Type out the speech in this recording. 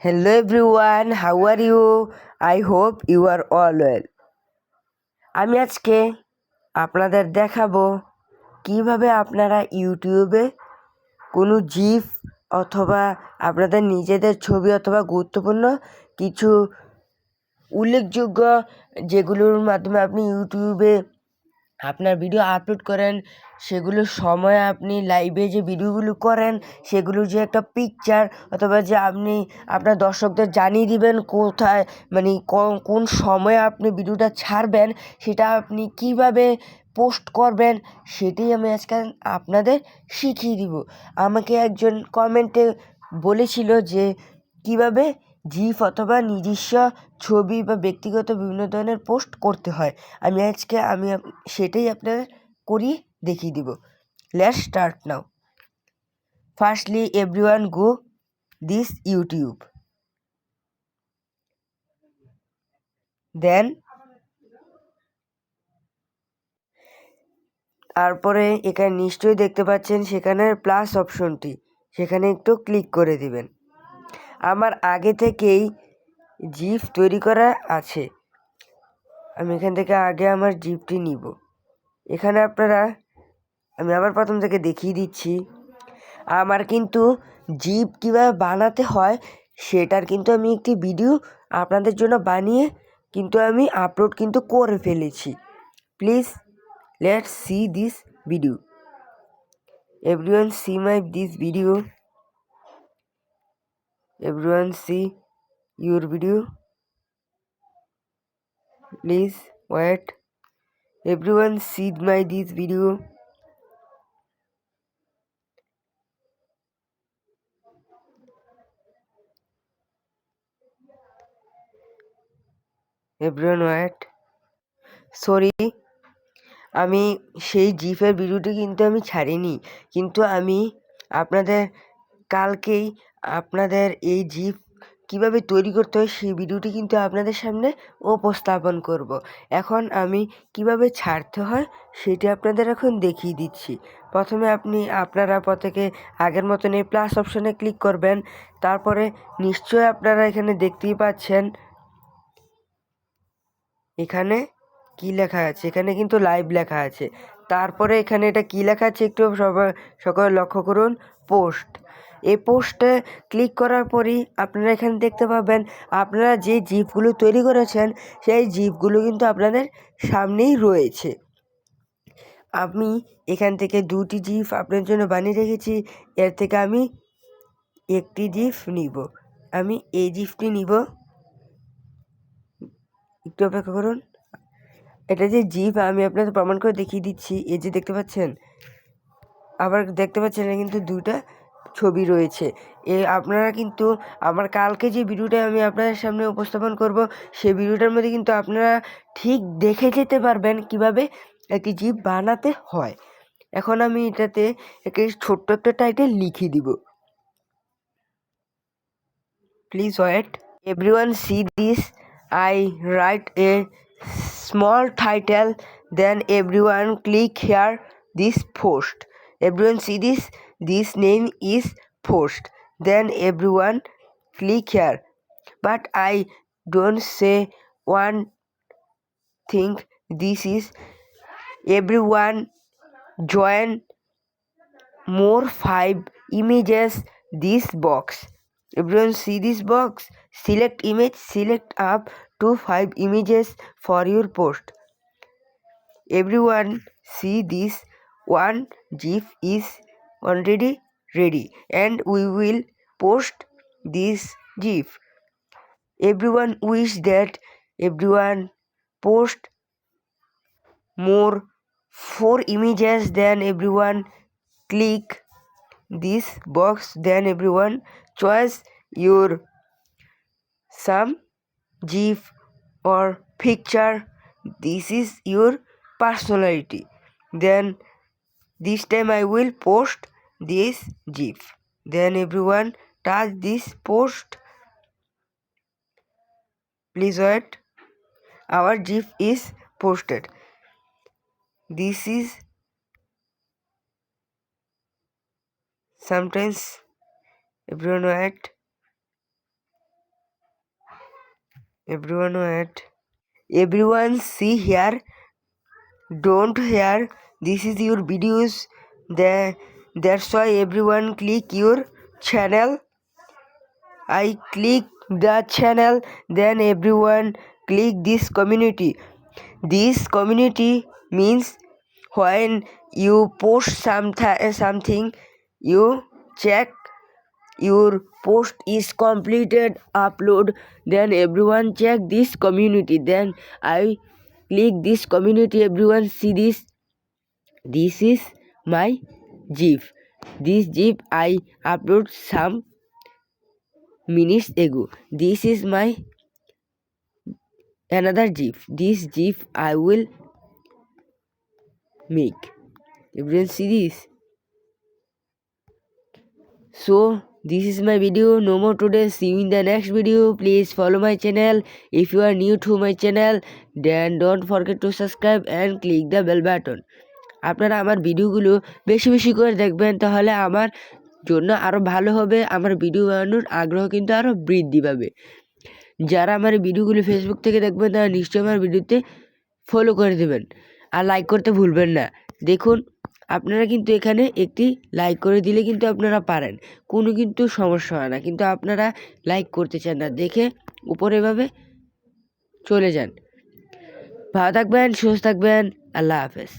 Hello everyone, how are you? I hope you are all well. আমি আজকে আপনাদের দেখাবো কিভাবে আপনারা ইউটিউবে কোনো জিফ অথবা আপনাদের নিজেদের ছবি অথবা গুরুত্বপূর্ণ কিছু উল্লেখযোগ্য যেগুলোর মাধ্যমে আপনি ইউটিউবে আপনার ভিডিও আপলোড করেন, সেগুলোর সময় আপনি লাইভে যে ভিডিওগুলো করেন সেগুলোর যে একটা পিকচার অথবা যে আপনি আপনার দর্শকদের জানিয়ে দিবেন কোথায় মানে কোন সময়ে আপনি ভিডিওটা ছাড়বেন, সেটা আপনি কিভাবে পোস্ট করবেন সেটাই আমি আজকে আপনাদের শিখিয়ে দিব। আমাকে একজন কমেন্টে বলেছিল যে কিভাবে জিফ অথবা নিজস্ব ছবি বা ব্যক্তিগত বিভিন্ন ধরনের পোস্ট করতে হয়। আমি সেটাই আপনাদের করিয়ে দেখিয়ে দিব। Let's start now. Firstly everyone go this YouTube, then তারপরে এখানে নিশ্চয়ই দেখতে পাচ্ছেন সেখানে প্লাস অপশনটি, সেখানে একটু ক্লিক করে দিবেন। আমার আগে থেকেই জিফ তৈরি করা আছে, আমি এখান থেকে আগে আমার জিফটি নিব। এখানে আমি আবার প্রথম থেকে দেখিয়ে দিচ্ছি। আমার কিন্তু জিপ কীভাবে বানাতে হয় সেটার কিন্তু আমি একটি ভিডিও আপনাদের জন্য বানিয়ে কিন্তু আমি আপলোড কিন্তু করে ফেলেছি। Please let's see this video. Everyone see my this video. Everyone see your video. Please wait. Everyone see my this video. Everyone wait. Sorry, আমি সেই জিফের ভিডিওটি কিন্তু আমি ছাড়িনি, কিন্তু আমি আপনাদের কালকেই আপনাদের এই জিফ কিভাবে তৈরি করতে হয় সেই ভিডিওটি কিন্তু আপনাদের সামনে উপস্থাপন করব। এখন আমি কিভাবে ছাড়তে হয় সেটি আপনাদের এখন দেখিয়ে দিচ্ছি। প্রথমে আপনারা প্রত্যেকে আগের মতন এই প্লাস অপশনে ক্লিক করবেন। তারপরে নিশ্চয়ই আপনারা এখানে দেখতেই পাচ্ছেন এখানে কি লেখা আছে, এখানে কিন্তু লাইভ লেখা আছে। তারপরে এখানে এটা কি লেখা আছে একটু সকলে লক্ষ্য করুন, পোস্ট। এই পোস্টে ক্লিক করার পরই আপনারা এখানে দেখতে পাবেন আপনারা যে জিপগুলো তৈরি করেছেন সেই জিপগুলো কিন্তু আপনাদের সামনেই রয়েছে। আমি এখান থেকে দুটি জিপ আপনার জন্য বানিয়ে রেখেছি, এর থেকে আমি একটি জিপ নিব। আমি এই জিপটি নিব, একটু অপেক্ষা করুন। এটা যে জিপ আমি আপনাদের প্রমাণ করে দেখিয়ে দিচ্ছি। এই যে দেখতে পাচ্ছেন, আবার দেখতে পাচ্ছেন কিন্তু দুইটা ছবি রয়েছে। আপনারা কিন্তু আমার কালকে যে ভিডিওটা আমি আপনাদের সামনে উপস্থাপন করব সেই ভিডিওটার মধ্যে কিন্তু আপনারা ঠিক দেখে যেতে পারবেন কিভাবে একটি জিপ বানাতে হয়। এখন আমি এটাতে একটি ছোট্ট একটা টাইটেল লিখে দিব। Please wait. Everyone see this. I write a small title, then everyone click here this post. Everyone see this. This name is post. Then everyone click here. But I don't say one thing. This is everyone join more 5 images this box. Everyone see this box. Select image, select up to 5 images for your post. Everyone see this. One GIF is already ready and we will post this GIF. Everyone wish that everyone post more 4 images, then everyone click this box, then everyone choose your some GIF or picture. This is your personality. Then this time I will post this GIF. Then everyone touch this post. Please wait. Our GIF is posted. This is sometimes everyone wait. Everyone wait. Everyone see here. Don't hear. This is your videos. That's why everyone click your channel. I click the channel. Then everyone click this community. This community means when you post something, you check your post is completed, upload, then everyone check this community. Then I click this community, everyone see this is my gif. This gif I upload some minutes ago. This is my another gif. This gif I will make. Everyone see this. So this is my video. No more today. See you in the next video. Please follow my channel. If you are new to my channel, then don't forget to subscribe and click the bell button. আপনারা আমার ভিডিওগুলো বেশি বেশি করে দেখবেন, তাহলে আমার জন্য আরও ভালো হবে। আমার ভিডিও বানানোর আগ্রহ কিন্তু আরও বৃদ্ধি পাবে। যারা আমার ভিডিওগুলো ফেসবুক থেকে দেখবেন তারা নিশ্চয়ই আমার ভিডিওতে ফলো করে দেবেন আর লাইক করতে ভুলবেন না। দেখুন আপনারা কিন্তু এখানে একটি লাইক করে দিলে কিন্তু আপনারা পারেন, কোনো কিন্তু সমস্যা হয় না, কিন্তু আপনারা লাইক করতে চান না দেখে উপরে এভাবে চলে যান। ভালো থাকবেন, সুস্থ থাকবেন, আল্লাহ হাফেজ।